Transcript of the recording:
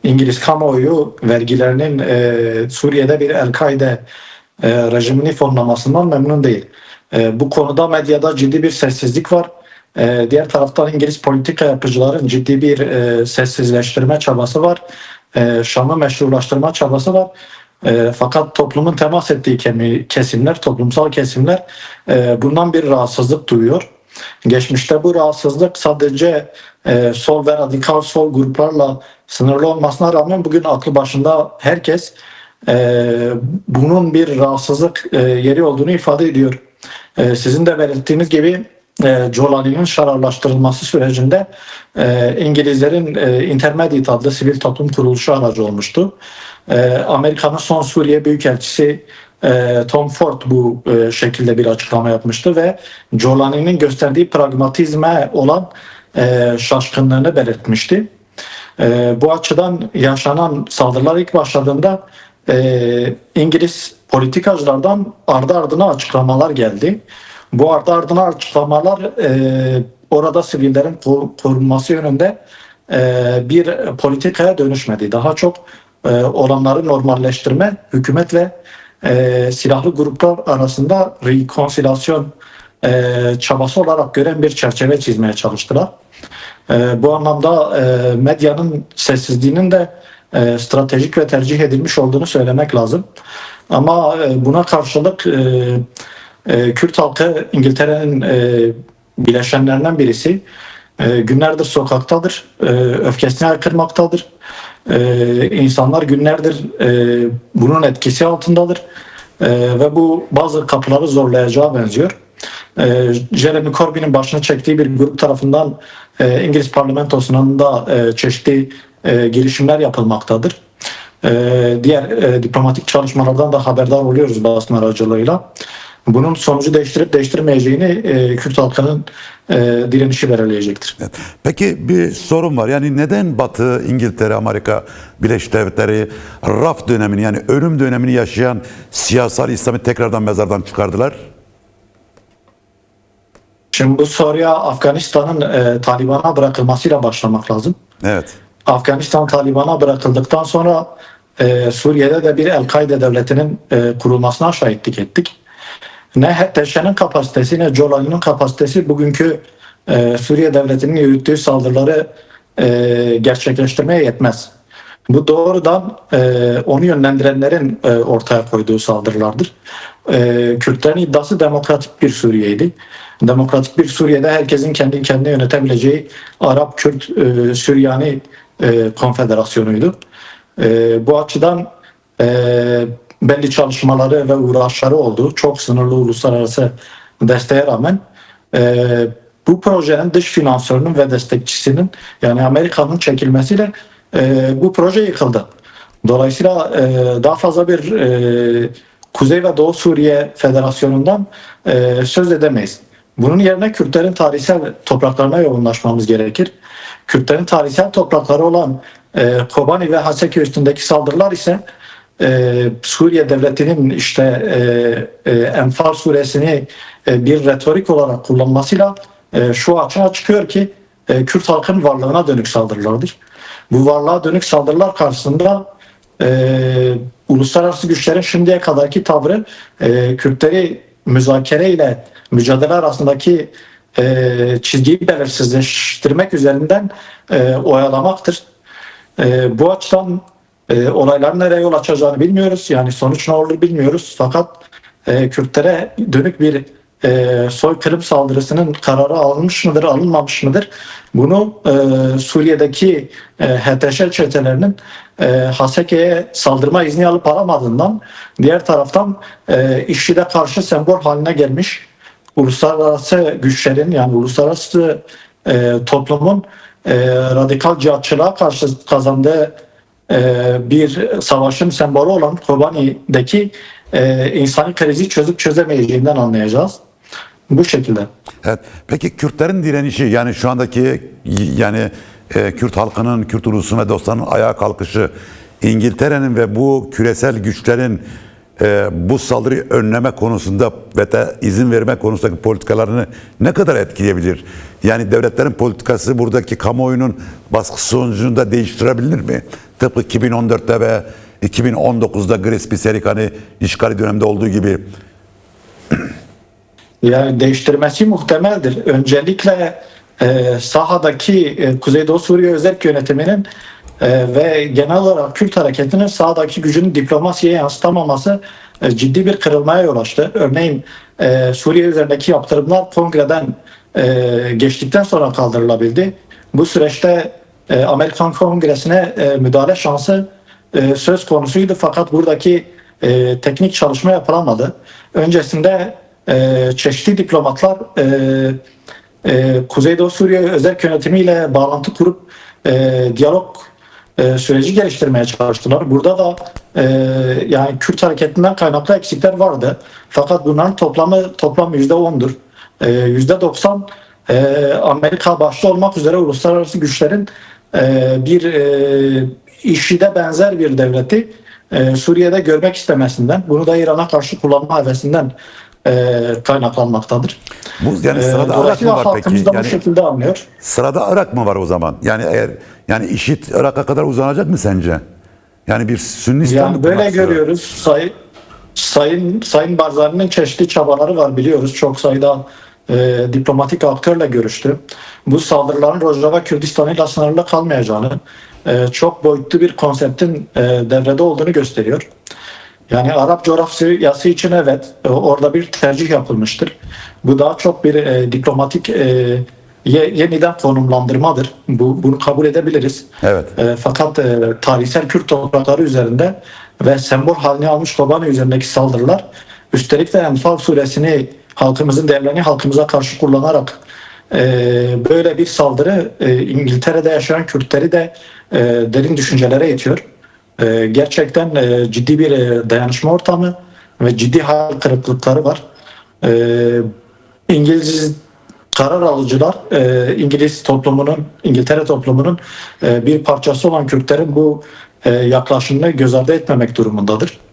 İngiliz kamuoyu vergilerinin Suriye'de bir El-Kaide rejimini fonlamasından memnun değil. Bu konuda medyada ciddi bir sessizlik var. Diğer taraftan İngiliz politika yapıcıların ciddi bir sessizleştirme çabası var. Şam'ı meşrulaştırma çabası var. Fakat toplumun temas ettiği kesimler, toplumsal kesimler bundan bir rahatsızlık duyuyor. Geçmişte bu rahatsızlık sadece sol ve radikal sol gruplarla sınırlı olmasına rağmen bugün aklı başında herkes bunun bir rahatsızlık yeri olduğunu ifade ediyor. Sizin de belirttiğiniz gibi Jolani'nin şararlaştırılması sürecinde İngilizlerin Intermediate adlı sivil toplum kuruluşu aracı olmuştu. Amerika'nın son Suriye Büyükelçisi Tom Ford bu şekilde bir açıklama yapmıştı ve Jolani'nin gösterdiği pragmatizme olan şaşkınlığını belirtmişti. Bu açıdan yaşanan saldırılar ilk başladığında İngiliz politikacılardan ardı ardına açıklamalar geldi. Bu ardı ardına açıklamalar orada sivillerin korunması yönünde bir politikaya dönüşmedi. Daha çok olanları normalleştirme, hükümet ve silahlı gruplar arasında rekonsiliasyon çabası olarak gören bir çerçeve çizmeye çalıştılar. Bu anlamda medyanın sessizliğinin de stratejik ve tercih edilmiş olduğunu söylemek lazım. Ama buna karşılık Kürt halkı İngiltere'nin bileşenlerinden birisi. Günlerdir sokaktadır, öfkesini haykırmaktadır. İnsanlar günlerdir bunun etkisi altındadır ve bu bazı kapıları zorlayacağı benziyor. Jeremy Corbyn'in başını çektiği bir grup tarafından İngiliz parlamentosunun da çeşitli girişimler yapılmaktadır. Diğer diplomatik çalışmalardan da haberdar oluyoruz basın aracılığıyla. Bunun sonucu değiştirip değiştirmeyeceğini Kürt halkının direnişi belirleyecektir. Evet. Peki bir sorun var. Yani neden Batı, İngiltere, Amerika Birleşik Devletleri raf dönemini yani ölüm dönemini yaşayan siyasal İslam'ı tekrardan mezardan çıkardılar? Şimdi bu soruya Afganistan'ın Taliban'a bırakılmasıyla başlamak lazım. Evet. Afganistan Taliban'a bırakıldıktan sonra Suriye'de de bir El-Kaide devletinin kurulmasına şahitlik ettik. Ne HTŞ'nin kapasitesi ne Jolani'nin kapasitesi bugünkü Suriye devletinin yürüttüğü saldırıları gerçekleştirmeye yetmez. Bu doğrudan onu yönlendirenlerin ortaya koyduğu saldırılardır. Kürtlerin iddiası demokratik bir Suriye'ydi. Demokratik bir Suriye'de herkesin kendi kendine yönetebileceği Arap-Kürt Süryani konfederasyonuydu. Bu açıdan belli çalışmaları ve uğraşları oldu. Çok sınırlı uluslararası desteğe rağmen bu projenin dış finansörünün ve destekçisinin yani Amerika'nın çekilmesiyle bu proje yıkıldı. Dolayısıyla daha fazla bir Kuzey ve Doğu Suriye Federasyonu'ndan söz edemeyiz. Bunun yerine Kürtlerin tarihsel topraklarına yoğunlaşmamız gerekir. Kürtlerin tarihsel toprakları olan Kobani ve Haseki üstündeki saldırılar ise Suriye devletinin Enfal suresini bir retorik olarak kullanmasıyla şu açığa çıkıyor ki Kürt halkın varlığına dönük saldırılardır. Bu varlığa dönük saldırılar karşısında uluslararası güçlerin şimdiye kadarki tavrı Kürtleri müzakere ile mücadele arasındaki çizgiyi belirsizleştirmek üzerinden oyalamaktır. Bu açıdan olayların nereye yol açacağını bilmiyoruz. Yani sonuç ne olur bilmiyoruz. Fakat Kürtlere dönük bir soykırım saldırısının kararı alınmış mıdır, alınmamış mıdır? Bunu Suriye'deki HTŞ çetelerinin Haseke'ye saldırma izni alıp alamadığından, diğer taraftan IŞİD'e karşı sembol haline gelmiş uluslararası güçlerin yani uluslararası toplumun radikal cihatçılığa karşı kazandığı bir savaşın sembolü olan Kobani'deki insani krizi çözüp çözemeyeceğinden anlayacağız. Bu şekilde. Evet. Peki Kürtlerin direnişi yani şu andaki yani Kürt halkının, Kürt ulusunun ve dostlarının ayağa kalkışı İngiltere'nin ve bu küresel güçlerin bu saldırıyı önleme konusunda ve de izin verme konusundaki politikalarını ne kadar etkileyebilir? Yani devletlerin politikası buradaki kamuoyunun baskısı sonucunda değiştirebilir mi? Tıpkı 2014'te ve 2019'da Gres-Piserik hani işgali döneminde olduğu gibi. Yani değiştirmesi muhtemeldir. Öncelikle sahadaki Kuzeydoğu Suriye Özerk Yönetimi'nin ve genel olarak Kürt hareketinin sahadaki gücünü diplomasiye yansıtamaması ciddi bir kırılmaya yol açtı. Örneğin Suriye üzerindeki yaptırımlar kongreden geçtikten sonra kaldırılabildi. Bu süreçte Amerikan Kongresi'ne müdahale şansı söz konusuydu, fakat buradaki teknik çalışma yapılamadı. Öncesinde çeşitli diplomatlar Kuzeydoğu Suriye Özerk Yönetimi ile bağlantı kurup diyalog süreci geliştirmeye çalıştılar. Burada da yani Kürt hareketinden kaynaklı eksikler vardı. Fakat bunların toplam %10'dur. %90 Amerika başta olmak üzere uluslararası güçlerin bir IŞİD'e benzer bir devleti Suriye'de görmek istemesinden, bunu da İran'a karşı kullanma hevesinden kaynaklanmaktadır. Bu yani sırada Irak mı Dolayısıyla var halkımız peki? da bu Yani şekilde anlıyor. sırada Irak mı var o zaman? Yani eğer yani IŞİD Irak'a kadar uzanacak mı sence? Yani bir Sünnistan mı Yani böyle kurmak istiyor? görüyoruz. Sayın Barzani'nin çeşitli çabaları var, biliyoruz. Çok sayıda diplomatik aktörle görüştü. Bu saldırıların Rojava Kürdistan ile sınırlı kalmayacağını, çok boyutlu bir konseptin devrede olduğunu gösteriyor. Yani Arap coğrafyası için evet, orada bir tercih yapılmıştır. Bu daha çok bir diplomatik yeniden konumlandırmadır. Bunu kabul edebiliriz. Evet. Fakat tarihsel Kürt toprakları üzerinde ve sembol haline almış Kobani üzerindeki saldırılar, üstelik de Enfal suresini, halkımızın değerlerini halkımıza karşı kullanarak böyle bir saldırı İngiltere'de yaşayan Kürtleri de derin düşüncelere itiyor. Gerçekten ciddi bir dayanışma ortamı ve ciddi hayal kırıklıkları var. İngiliz karar alıcılar, İngiltere toplumunun bir parçası olan Kürtlerin bu yaklaşımını göz ardı etmemek durumundadır.